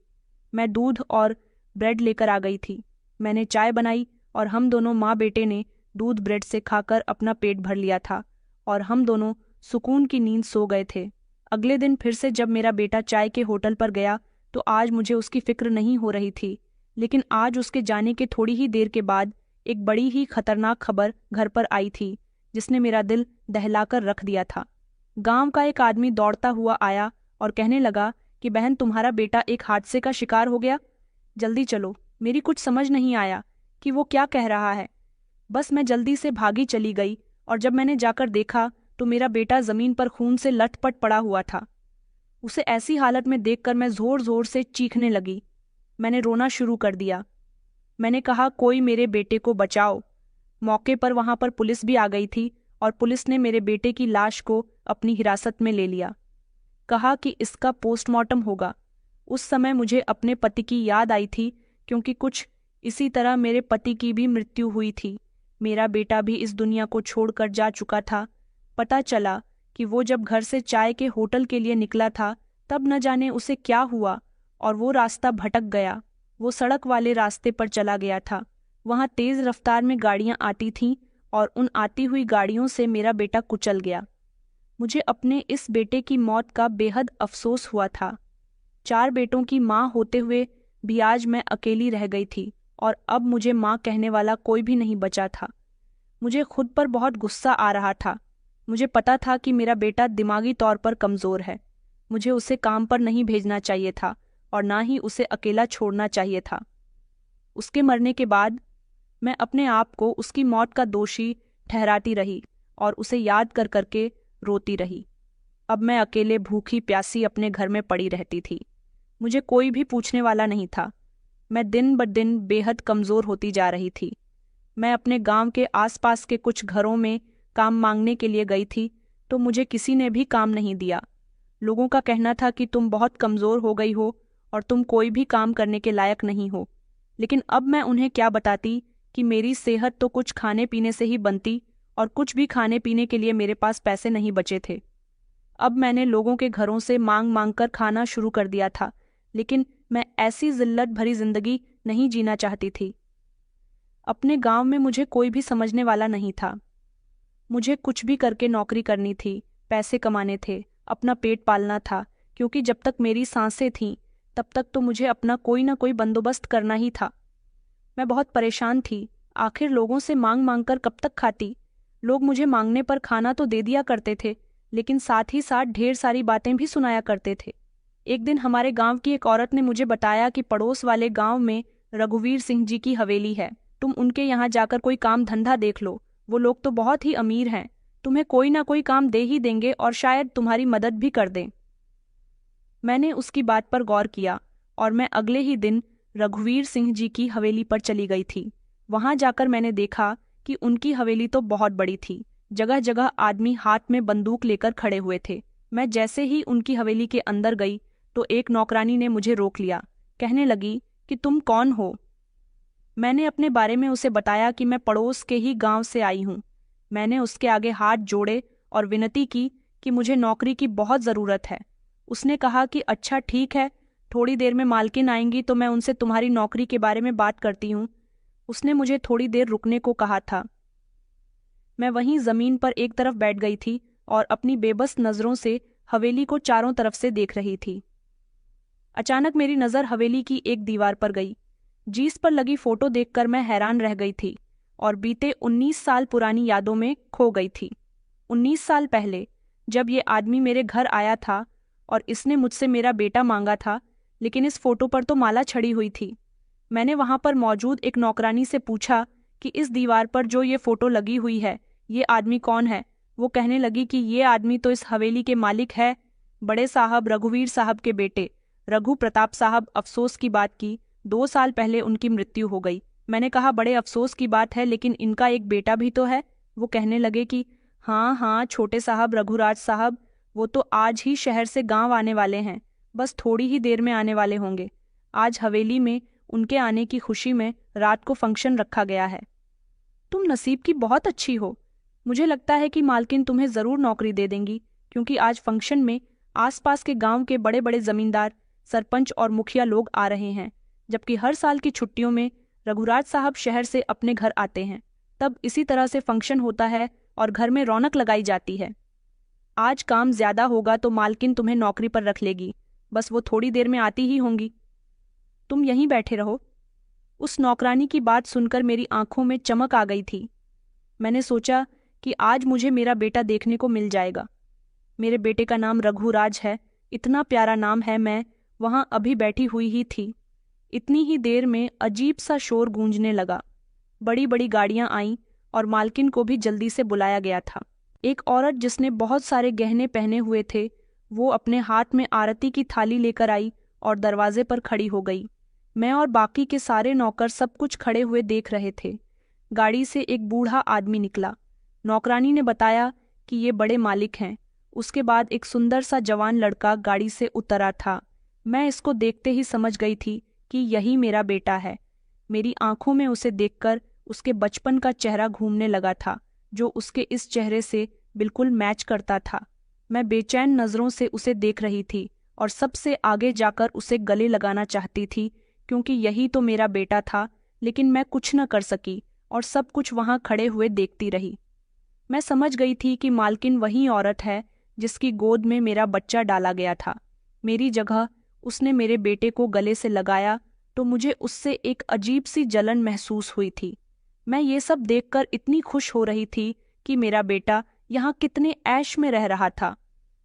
मैं दूध और ब्रेड लेकर आ गई थी। मैंने चाय बनाई और हम दोनों माँ बेटे ने दूध ब्रेड से खाकर अपना पेट भर लिया था और हम दोनों सुकून की नींद सो गए थे। अगले दिन फिर से जब मेरा बेटा चाय के होटल पर गया तो आज मुझे उसकी फिक्र नहीं हो रही थी, लेकिन आज उसके जाने के थोड़ी ही देर के बाद एक बड़ी ही खतरनाक खबर घर पर आई थी जिसने मेरा दिल दहलाकर रख दिया था। गांव का एक आदमी दौड़ता हुआ आया और कहने लगा कि बहन, तुम्हारा बेटा एक हादसे का शिकार हो गया, जल्दी चलो। मेरी कुछ समझ नहीं आया कि वो क्या कह रहा है। बस मैं जल्दी से भागी चली गई और जब मैंने जाकर देखा तो मेरा बेटा जमीन पर खून से लथपथ पड़ा हुआ था। उसे ऐसी हालत में देखकर मैं जोर जोर से चीखने लगी। मैंने रोना शुरू कर दिया। मैंने कहा, कोई मेरे बेटे को बचाओ। मौके पर वहां पर पुलिस भी आ गई थी और पुलिस ने मेरे बेटे की लाश को अपनी हिरासत में ले लिया। कहा कि इसका पोस्टमार्टम होगा। उस समय मुझे अपने पति की याद आई थी, क्योंकि कुछ इसी तरह मेरे पति की भी मृत्यु हुई थी। मेरा बेटा भी इस दुनिया को छोड़कर जा चुका था। पता चला कि वो जब घर से चाय के होटल के लिए निकला था, तब न जाने उसे क्या हुआ और वो रास्ता भटक गया। वो सड़क वाले रास्ते पर चला गया था। वहां तेज रफ्तार में गाड़ियां आती थीं और उन आती हुई गाड़ियों से मेरा बेटा कुचल गया। मुझे अपने इस बेटे की मौत का बेहद अफसोस हुआ था। 4 बेटों की माँ होते हुए भी आज मैं अकेली रह गई थी और अब मुझे माँ कहने वाला कोई भी नहीं बचा था। मुझे खुद पर बहुत गुस्सा आ रहा था। मुझे पता था कि मेरा बेटा दिमागी तौर पर कमज़ोर है। मुझे उसे काम पर नहीं भेजना चाहिए था और ना ही उसे अकेला छोड़ना चाहिए था। उसके मरने के बाद मैं अपने आप को उसकी मौत का दोषी ठहराती रही और उसे याद कर करके रोती रही। अब मैं अकेले भूखी प्यासी अपने घर में पड़ी रहती थी। मुझे कोई भी पूछने वाला नहीं था। मैं दिन ब दिन बेहद कमज़ोर होती जा रही थी। मैं अपने गांव के आसपास के कुछ घरों में काम मांगने के लिए गई थी, तो मुझे किसी ने भी काम नहीं दिया। लोगों का कहना था कि तुम बहुत कमज़ोर हो गई हो और तुम कोई भी काम करने के लायक नहीं हो। लेकिन अब मैं उन्हें क्या बताती कि मेरी सेहत तो कुछ खाने पीने से ही बनती और कुछ भी खाने पीने के लिए मेरे पास पैसे नहीं बचे थे। अब मैंने लोगों के घरों से मांग मांग कर खाना शुरू कर दिया था, लेकिन मैं ऐसी जिल्लत भरी जिंदगी नहीं जीना चाहती थी। अपने गांव में मुझे कोई भी समझने वाला नहीं था। मुझे कुछ भी करके नौकरी करनी थी, पैसे कमाने थे, अपना पेट पालना था, क्योंकि जब तक मेरी सांसें थीं तब तक तो मुझे अपना कोई ना कोई बंदोबस्त करना ही था। मैं बहुत परेशान थी। आखिर लोगों से मांग मांग कर कब तक खाती। लोग मुझे मांगने पर खाना तो दे दिया करते थे, लेकिन साथ ही साथ ढेर सारी बातें भी सुनाया करते थे। एक दिन हमारे गांव की एक औरत ने मुझे बताया कि पड़ोस वाले गांव में रघुवीर सिंह जी की हवेली है। तुम उनके यहाँ जाकर कोई काम धंधा देख लो। वो लोग तो बहुत ही अमीर हैं, तुम्हें कोई ना कोई काम दे ही देंगे और शायद तुम्हारी मदद भी कर दें। मैंने उसकी बात पर गौर किया और मैं अगले ही दिन रघुवीर सिंह जी की हवेली पर चली गई थी। वहां जाकर मैंने देखा कि उनकी हवेली तो बहुत बड़ी थी। जगह जगह आदमी हाथ में बंदूक लेकर खड़े हुए थे। मैं जैसे ही उनकी हवेली के अंदर गई तो एक नौकरानी ने मुझे रोक लिया। कहने लगी कि तुम कौन हो। मैंने अपने बारे में उसे बताया कि मैं पड़ोस के ही गांव से आई हूँ। मैंने उसके आगे हाथ जोड़े और विनती की कि मुझे नौकरी की बहुत ज़रूरत है। उसने कहा कि अच्छा ठीक है, थोड़ी देर में मालकिन आएंगी तो मैं उनसे तुम्हारी नौकरी के बारे में बात करती हूँ। उसने मुझे थोड़ी देर रुकने को कहा था। मैं वहीं ज़मीन पर एक तरफ बैठ गई थी और अपनी बेबस नज़रों से हवेली को चारों तरफ से देख रही थी। अचानक मेरी नज़र हवेली की एक दीवार पर गई, जिस पर लगी फोटो देखकर मैं हैरान रह गई थी और बीते 19 साल पुरानी यादों में खो गई थी। 19 साल पहले जब ये आदमी मेरे घर आया था और इसने मुझसे मेरा बेटा मांगा था, लेकिन इस फोटो पर तो माला छड़ी हुई थी। मैंने वहां पर मौजूद एक नौकरानी से पूछा कि इस दीवार पर जो ये फोटो लगी हुई है, ये आदमी कौन है। वो कहने लगी कि ये आदमी तो इस हवेली के मालिक है, बड़े साहब रघुवीर साहब के बेटे रघु प्रताप साहब। अफसोस की बात की 2 साल पहले उनकी मृत्यु हो गई। मैंने कहा, बड़े अफसोस की बात है, लेकिन इनका एक बेटा भी तो है। वो कहने लगे कि हाँ हाँ छोटे साहब रघुराज साहब, वो तो आज ही शहर से गांव आने वाले हैं, बस थोड़ी ही देर में आने वाले होंगे। आज हवेली में उनके आने की खुशी में रात को फंक्शन रखा गया है। तुम नसीब की बहुत अच्छी हो। मुझे लगता है कि मालकिन तुम्हें ज़रूर नौकरी दे देंगी, क्योंकि आज फंक्शन में आसपास के गांव के बड़े बड़े जमींदार, सरपंच और मुखिया लोग आ रहे हैं। जबकि हर साल की छुट्टियों में रघुराज साहब शहर से अपने घर आते हैं, तब इसी तरह से फंक्शन होता है और घर में रौनक लगाई जाती है। आज काम ज्यादा होगा तो मालकिन तुम्हें नौकरी पर रख लेगी, बस वो थोड़ी देर में आती ही होंगी। तुम यहीं बैठे रहो। उस नौकरानी की बात सुनकर मेरी आंखों में चमक आ गई थी। मैंने सोचा कि आज मुझे मेरा बेटा देखने को मिल जाएगा। मेरे बेटे का नाम रघुराज है, इतना प्यारा नाम है। मैं वहां अभी बैठी हुई ही थी। इतनी ही देर में अजीब सा शोर गूंजने लगा। बड़ी बड़ी गाड़ियां आईं और मालकिन को भी जल्दी से बुलाया गया था। एक औरत जिसने बहुत सारे गहने पहने हुए थे, वो अपने हाथ में आरती की थाली लेकर आई और दरवाजे पर खड़ी हो गई। मैं और बाकी के सारे नौकर सब कुछ खड़े हुए देख रहे थे। गाड़ी से एक बूढ़ा आदमी निकला। नौकरानी ने बताया कि ये बड़े मालिक हैं। उसके बाद एक सुंदर सा जवान लड़का गाड़ी से उतरा था। मैं इसको देखते ही समझ गई थी कि यही मेरा बेटा है। मेरी आंखों में उसे देखकर उसके बचपन का चेहरा घूमने लगा था, जो उसके इस चेहरे से बिल्कुल मैच करता था। मैं बेचैन नज़रों से उसे देख रही थी और सबसे आगे जाकर उसे गले लगाना चाहती थी, क्योंकि यही तो मेरा बेटा था। लेकिन मैं कुछ न कर सकी और सब कुछ वहां खड़े हुए देखती रही। मैं समझ गई थी कि मालकिन वही औरत है जिसकी गोद में मेरा बच्चा डाला गया था। मेरी जगह उसने मेरे बेटे को गले से लगाया तो मुझे उससे एक अजीब सी जलन महसूस हुई थी। मैं ये सब देखकर इतनी खुश हो रही थी कि मेरा बेटा यहाँ कितने ऐश में रह रहा था।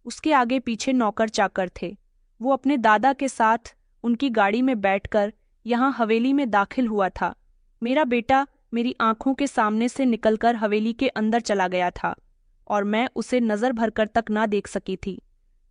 उसके आगे पीछे नौकर चाकर थे। वो अपने दादा के साथ उनकी गाड़ी में बैठकर यहाँ हवेली में दाखिल हुआ था। मेरा बेटा मेरी आंखों के सामने से निकलकर हवेली के अंदर चला गया था और मैं उसे नजर भरकर तक ना देख सकी थी।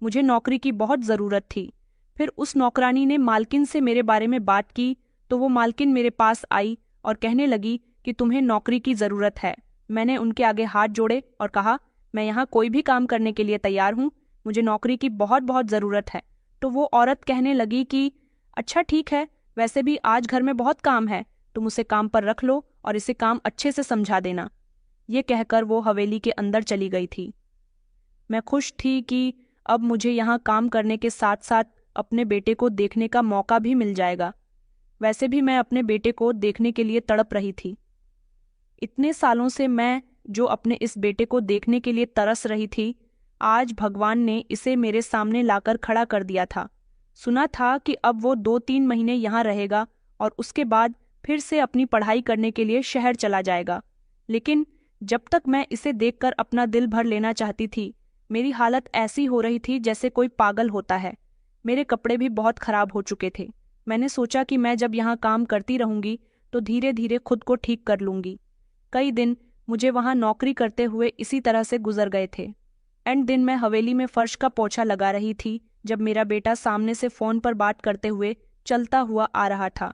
मुझे नौकरी की बहुत ज़रूरत थी। फिर उस नौकरानी ने मालकिन से मेरे बारे में बात की तो वो मालकिन मेरे पास आई और कहने लगी कि तुम्हें नौकरी की ज़रूरत है। मैंने उनके आगे हाथ जोड़े और कहा, मैं यहाँ कोई भी काम करने के लिए तैयार हूँ, मुझे नौकरी की बहुत बहुत ज़रूरत है। तो वो औरत कहने लगी कि अच्छा ठीक है, वैसे भी आज घर में बहुत काम है, तुम उसे काम पर रख लो और इसे काम अच्छे से समझा देना। ये कहकर वो हवेली के अंदर चली गई थी। मैं खुश थी कि अब मुझे यहाँ काम करने के साथ साथ अपने बेटे को देखने का मौका भी मिल जाएगा। वैसे भी मैं अपने बेटे को देखने के लिए तड़प रही थी। इतने सालों से मैं जो अपने इस बेटे को देखने के लिए तरस रही थी, आज भगवान ने इसे मेरे सामने लाकर खड़ा कर दिया था। सुना था कि अब वो 2-3 महीने यहाँ रहेगा और उसके बाद फिर से अपनी पढ़ाई करने के लिए शहर चला जाएगा। लेकिन जब तक मैं इसे देखकर अपना दिल भर लेना चाहती थी, मेरी हालत ऐसी हो रही थी जैसे कोई पागल होता है। मेरे कपड़े भी बहुत खराब हो चुके थे। मैंने सोचा कि मैं जब यहाँ काम करती रहूंगी तो धीरे धीरे खुद को ठीक कर लूंगी। कई दिन मुझे वहाँ नौकरी करते हुए इसी तरह से गुजर गए थे। एंड दिन मैं हवेली में फर्श का पोछा लगा रही थी जब मेरा बेटा सामने से फ़ोन पर बात करते हुए चलता हुआ आ रहा था।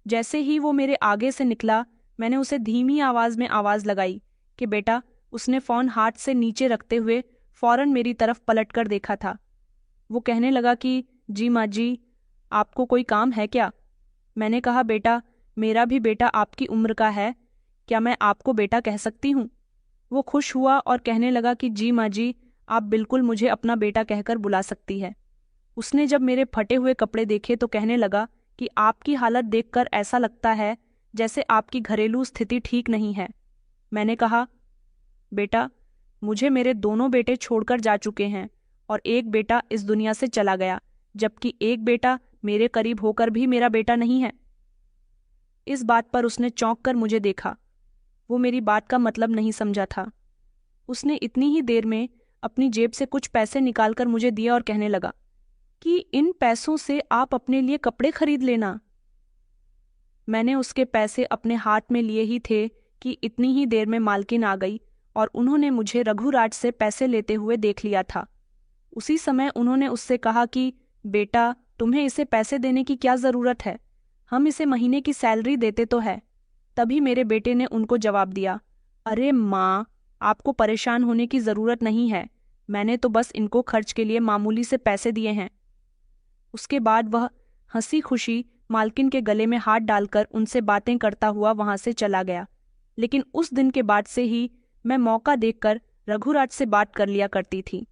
जैसे ही वो मेरे आगे से निकला, मैंने उसे धीमी आवाज़ में आवाज़ लगाई कि बेटा। उसने फ़ोन हाथ से नीचे रखते हुए फ़ौरन मेरी तरफ पलटकर देखा था। वो कहने लगा कि जी माँ जी, आपको कोई काम है क्या? मैंने कहा, बेटा, मेरा भी बेटा आपकी उम्र का है, क्या मैं आपको बेटा कह सकती हूँ? वो खुश हुआ और कहने लगा कि जी माँ जी, आप बिल्कुल मुझे अपना बेटा कहकर बुला सकती है। उसने जब मेरे फटे हुए कपड़े देखे तो कहने लगा कि आपकी हालत देखकर ऐसा लगता है जैसे आपकी घरेलू स्थिति ठीक नहीं है। मैंने कहा, बेटा, मुझे मेरे दोनों बेटे छोड़कर जा चुके हैं और एक बेटा इस दुनिया से चला गया, जबकि एक बेटा मेरे करीब होकर भी मेरा बेटा नहीं है। इस बात पर उसने चौंक कर मुझे देखा। वो मेरी बात का मतलब नहीं समझा था। उसने इतनी ही देर में अपनी जेब से कुछ पैसे निकालकर मुझे दिए और कहने लगा कि इन पैसों से आप अपने लिए कपड़े खरीद लेना। मैंने उसके पैसे अपने हाथ में लिए ही थे कि इतनी ही देर में मालकिन आ गई और उन्होंने मुझे रघुराज से पैसे लेते हुए देख लिया था। उसी समय उन्होंने उससे कहा कि बेटा, तुम्हें इसे पैसे देने की क्या ज़रूरत है, हम इसे महीने की सैलरी देते तो है। तभी मेरे बेटे ने उनको जवाब दिया, अरे माँ, आपको परेशान होने की ज़रूरत नहीं है, मैंने तो बस इनको खर्च के लिए मामूली से पैसे दिए हैं। उसके बाद वह हंसी खुशी मालकिन के गले में हाथ डालकर उनसे बातें करता हुआ वहां से चला गया। लेकिन उस दिन के बाद से ही मैं मौका देखकर रघुराज से बात कर लिया करती थी।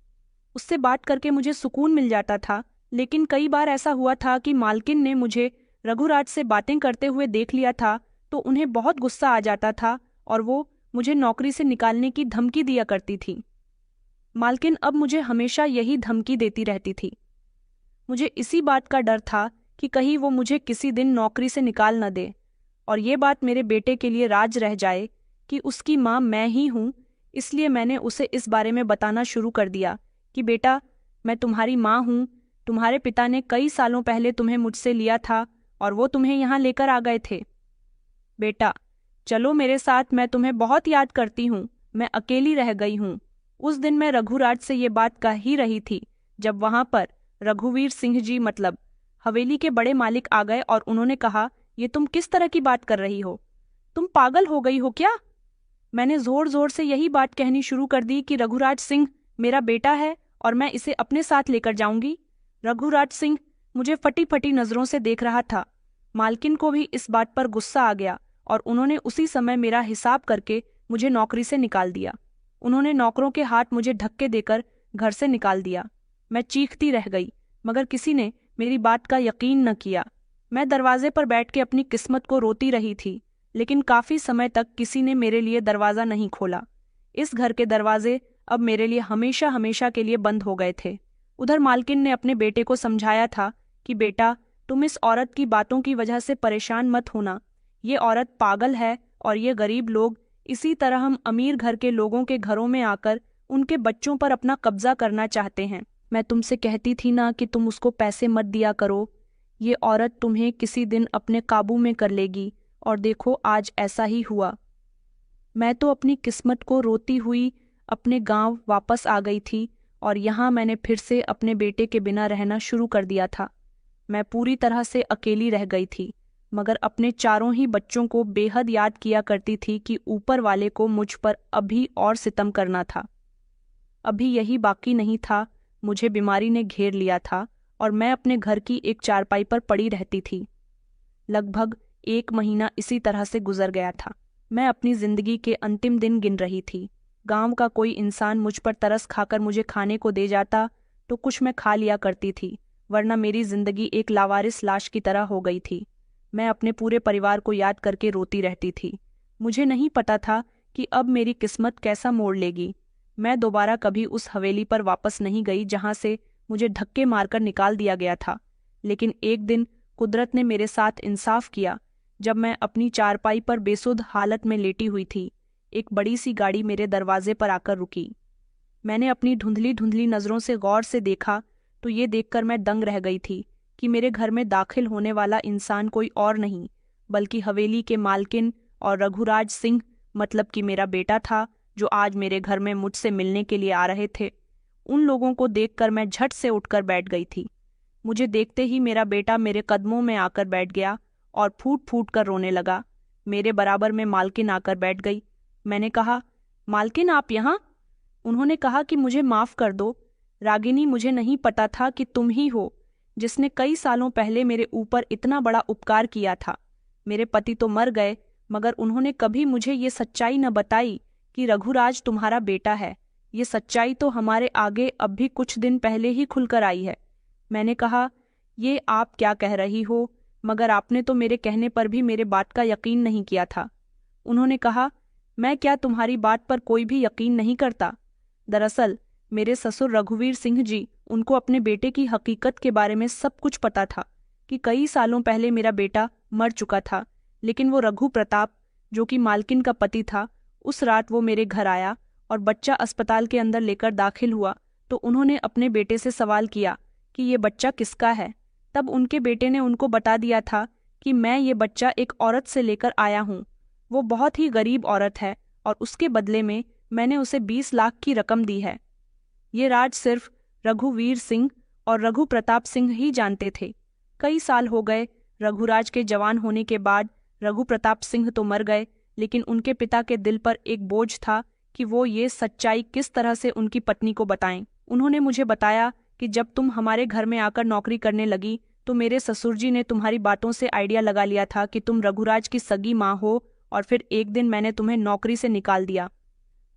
उससे बात करके मुझे सुकून मिल जाता था। लेकिन कई बार ऐसा हुआ था कि मालकिन ने मुझे रघुराज से बातें करते हुए देख लिया था तो उन्हें बहुत गुस्सा आ जाता था और वो मुझे नौकरी से निकालने की धमकी दिया करती थी। मालकिन अब मुझे हमेशा यही धमकी देती रहती थी। मुझे इसी बात का डर था कि कहीं वो मुझे किसी दिन नौकरी से निकाल न दे और ये बात मेरे बेटे के लिए राज रह जाए कि उसकी माँ मैं ही हूँ। इसलिए मैंने उसे इस बारे में बताना शुरू कर दिया कि बेटा, मैं तुम्हारी माँ हूँ, तुम्हारे पिता ने कई सालों पहले तुम्हें मुझसे लिया था और वो तुम्हें यहाँ लेकर आ गए थे। बेटा, चलो मेरे साथ, मैं तुम्हें बहुत याद करती हूँ, मैं अकेली रह गई हूँ। उस दिन मैं रघुराज से ये बात कह ही रही थी जब वहां पर रघुवीर सिंह जी मतलब हवेली के बड़े मालिक आ गए और उन्होंने कहा, ये तुम किस तरह की बात कर रही हो? तुम पागल हो गई हो क्या? मैंने जोर जोर से यही बात कहनी शुरू कर दी कि रघुराज सिंह मेरा बेटा है और मैं इसे अपने साथ लेकर जाऊंगी। रघुराज सिंह मुझे फटी फटी नजरों से देख रहा था। मालकिन को भी इस बात पर गुस्सा आ गया और उन्होंने उसी समय मेरा हिसाब करके मुझे नौकरी से निकाल दिया। उन्होंने नौकरों के हाथ मुझे धक्के देकर घर से निकाल दिया। मैं चीखती रह गई, मगर किसी ने मेरी बात का यकीन न किया। मैं दरवाजे पर बैठ के अपनी किस्मत को रोती रही थी, लेकिन काफी समय तक किसी ने मेरे लिए दरवाजा नहीं खोला। इस घर के दरवाजे अब मेरे लिए हमेशा हमेशा के लिए बंद हो गए थे। उधर मालकिन ने अपने बेटे को समझाया था कि बेटा, तुम इस औरत की बातों की वजह से परेशान मत होना। ये औरत पागल है और ये गरीब लोग इसी तरह हम अमीर घर के लोगों के घरों में आकर उनके बच्चों पर अपना कब्जा करना चाहते हैं। मैं तुमसे कहती थी ना कि तुम उसको पैसे मत दिया करो। ये औरत तुम्हें किसी दिन अपने काबू में कर लेगी, और देखो आज ऐसा ही हुआ। मैं तो अपनी किस्मत को रोती हुई अपने गांव वापस आ गई थी और यहाँ मैंने फिर से अपने बेटे के बिना रहना शुरू कर दिया था। मैं पूरी तरह से अकेली रह गई थी, मगर अपने चारों ही बच्चों को बेहद याद किया करती थी कि ऊपर वाले को मुझ पर अभी और सितम करना था। अभी यही बाकी नहीं था, मुझे बीमारी ने घेर लिया था और मैं अपने घर की एक चारपाई पर पड़ी रहती थी। लगभग 1 महीना इसी तरह से गुजर गया था। मैं अपनी जिंदगी के अंतिम दिन गिन रही थी। गांव का कोई इंसान मुझ पर तरस खाकर मुझे खाने को दे जाता तो कुछ मैं खा लिया करती थी, वरना मेरी जिंदगी एक लावारिस लाश की तरह हो गई थी। मैं अपने पूरे परिवार को याद करके रोती रहती थी। मुझे नहीं पता था कि अब मेरी किस्मत कैसा मोड़ लेगी। मैं दोबारा कभी उस हवेली पर वापस नहीं गई जहां से मुझे धक्के मारकर निकाल दिया गया था। लेकिन एक दिन कुदरत ने मेरे साथ इंसाफ किया। जब मैं अपनी चारपाई पर बेसुध हालत में लेटी हुई थी, एक बड़ी सी गाड़ी मेरे दरवाजे पर आकर रुकी। मैंने अपनी धुंधली धुंधली नजरों से गौर से देखा तो ये देखकर मैं दंग रह गई थी कि मेरे घर में दाखिल होने वाला इंसान कोई और नहीं बल्कि हवेली के मालकिन और रघुराज सिंह, मतलब कि मेरा बेटा था, जो आज मेरे घर में मुझसे मिलने के लिए आ रहे थे। उन लोगों को देखकर मैं झट से उठकर बैठ गई थी। मुझे देखते ही मेरा बेटा मेरे कदमों में आकर बैठ गया और फूट फूट कर रोने लगा। मेरे बराबर में मालकिन आकर बैठ गई। मैंने कहा, मालकिन आप यहाँ? उन्होंने कहा कि मुझे माफ कर दो रागिनी, मुझे नहीं पता था कि तुम ही हो जिसने कई सालों पहले मेरे ऊपर इतना बड़ा उपकार किया था। मेरे पति तो मर गए, मगर उन्होंने कभी मुझे ये सच्चाई न बताई कि रघुराज तुम्हारा बेटा है। ये सच्चाई तो हमारे आगे अब भी कुछ दिन पहले ही खुलकर आई है। मैंने कहा, ये आप क्या कह रही हो? मगर आपने तो मेरे कहने पर भी मेरे बात का यकीन नहीं किया था। उन्होंने कहा, मैं क्या तुम्हारी बात पर कोई भी यकीन नहीं करता? दरअसल मेरे ससुर रघुवीर सिंह जी, उनको अपने बेटे की हकीकत के बारे में सब कुछ पता था कि कई सालों पहले मेरा बेटा मर चुका था। लेकिन वो रघु प्रताप, जो कि मालकिन का पति था, उस रात वो मेरे घर आया और बच्चा अस्पताल के अंदर लेकर दाखिल हुआ तो उन्होंने अपने बेटे से सवाल किया कि ये बच्चा किसका है। तब उनके बेटे ने उनको बता दिया था कि मैं ये बच्चा एक औरत से लेकर आया हूँ। वो बहुत ही गरीब औरत है और उसके बदले में मैंने उसे 20 लाख की रकम दी है। ये राज सिर्फ रघुवीर सिंह और रघु प्रताप सिंह ही जानते थे। कई साल हो गए रघुराज के जवान होने के बाद। रघु प्रताप सिंह तो मर गए, लेकिन उनके पिता के दिल पर एक बोझ था कि वो ये सच्चाई किस तरह से उनकी पत्नी को बताएं। उन्होंने मुझे बताया कि जब तुम हमारे घर में आकर नौकरी करने लगी तो मेरे ससुर जी ने तुम्हारी बातों से आइडिया लगा लिया था कि तुम रघुराज की सगी माँ हो, और फिर एक दिन मैंने तुम्हें नौकरी से निकाल दिया।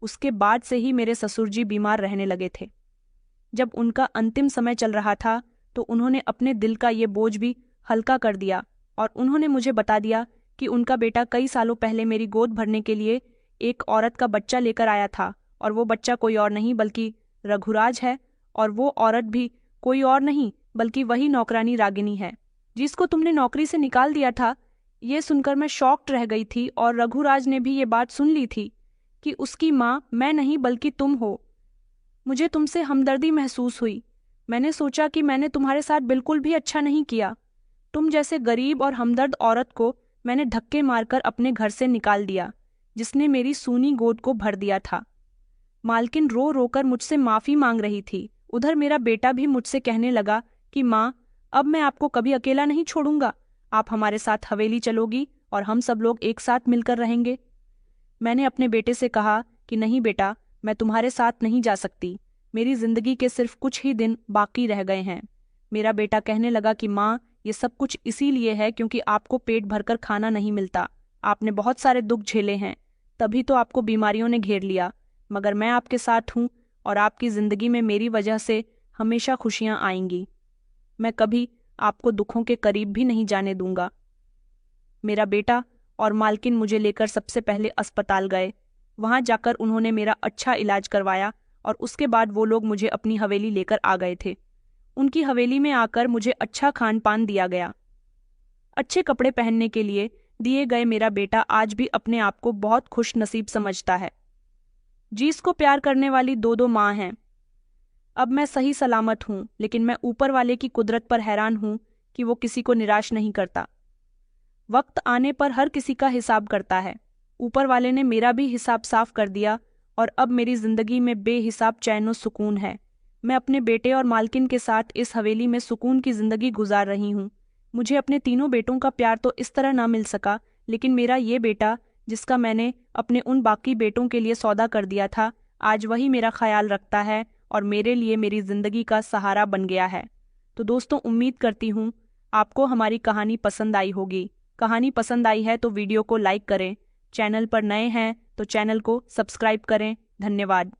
उसके बाद से ही मेरे ससुर जी बीमार रहने लगे थे। जब उनका अंतिम समय चल रहा था तो उन्होंने अपने दिल का ये बोझ भी हल्का कर दिया और उन्होंने मुझे बता दिया कि उनका बेटा कई सालों पहले मेरी गोद भरने के लिए एक औरत का बच्चा लेकर आया था, और वो बच्चा कोई और नहीं बल्कि रघुराज है, और वो औरत भी कोई और नहीं बल्कि वही नौकरानी रागिनी है जिसको तुमने नौकरी से निकाल दिया था। ये सुनकर मैं शॉक्ड रह गई थी और रघुराज ने भी ये बात सुन ली थी कि उसकी माँ मैं नहीं बल्कि तुम हो। मुझे तुमसे हमदर्दी महसूस हुई। मैंने सोचा कि मैंने तुम्हारे साथ बिल्कुल भी अच्छा नहीं किया। तुम जैसे गरीब और हमदर्द औरत को मैंने धक्के मारकर अपने घर से निकाल दिया, जिसने मेरी सूनी गोद को भर दिया था। मालकिन रो रोकर मुझसे माफी मांग रही थी। उधर मेरा बेटा भी मुझसे कहने लगा कि माँ, अब मैं आपको कभी अकेला नहीं छोड़ूंगा। आप हमारे साथ हवेली चलोगी और हम सब लोग एक साथ मिलकर रहेंगे। मैंने अपने बेटे से कहा कि नहीं बेटा, मैं तुम्हारे साथ नहीं जा सकती। मेरी जिंदगी के सिर्फ कुछ ही दिन बाकी रह गए हैं। मेरा बेटा कहने लगा कि माँ, ये सब कुछ इसीलिए है क्योंकि आपको पेट भरकर खाना नहीं मिलता। आपने बहुत सारे दुख झेले हैं, तभी तो आपको बीमारियों ने घेर लिया। मगर मैं आपके साथ हूँ और आपकी जिंदगी में मेरी वजह से हमेशा खुशियाँ आएंगी। मैं कभी आपको दुखों के करीब भी नहीं जाने दूंगा। मेरा बेटा और मालकिन मुझे लेकर सबसे पहले अस्पताल गए। वहां जाकर उन्होंने मेरा अच्छा इलाज करवाया और उसके बाद वो लोग मुझे अपनी हवेली लेकर आ गए थे। उनकी हवेली में आकर मुझे अच्छा खान पान दिया गया, अच्छे कपड़े पहनने के लिए दिए गए। मेरा बेटा आज भी अपने आप को बहुत खुश नसीब समझता है। जिसको प्यार करने वाली दो दो माँ हैं। अब मैं सही सलामत हूँ, लेकिन मैं ऊपर वाले की कुदरत पर हैरान हूँ कि वो किसी को निराश नहीं करता। वक्त आने पर हर किसी का हिसाब करता है। ऊपर वाले ने मेरा भी हिसाब साफ कर दिया और अब मेरी जिंदगी में बेहिसाब चैन और सुकून है। मैं अपने बेटे और मालकिन के साथ इस हवेली में सुकून की जिंदगी गुजार रही हूँ। मुझे अपने तीनों बेटों का प्यार तो इस तरह ना मिल सका, लेकिन मेरा ये बेटा, जिसका मैंने अपने उन बाकी बेटों के लिए सौदा कर दिया था, आज वही मेरा ख्याल रखता है और मेरे लिए मेरी जिंदगी का सहारा बन गया है। तो दोस्तों, उम्मीद करती हूँ आपको हमारी कहानी पसंद आई होगी। कहानी पसंद आई है तो वीडियो को लाइक करें। चैनल पर नए हैं तो चैनल को सब्सक्राइब करें। धन्यवाद।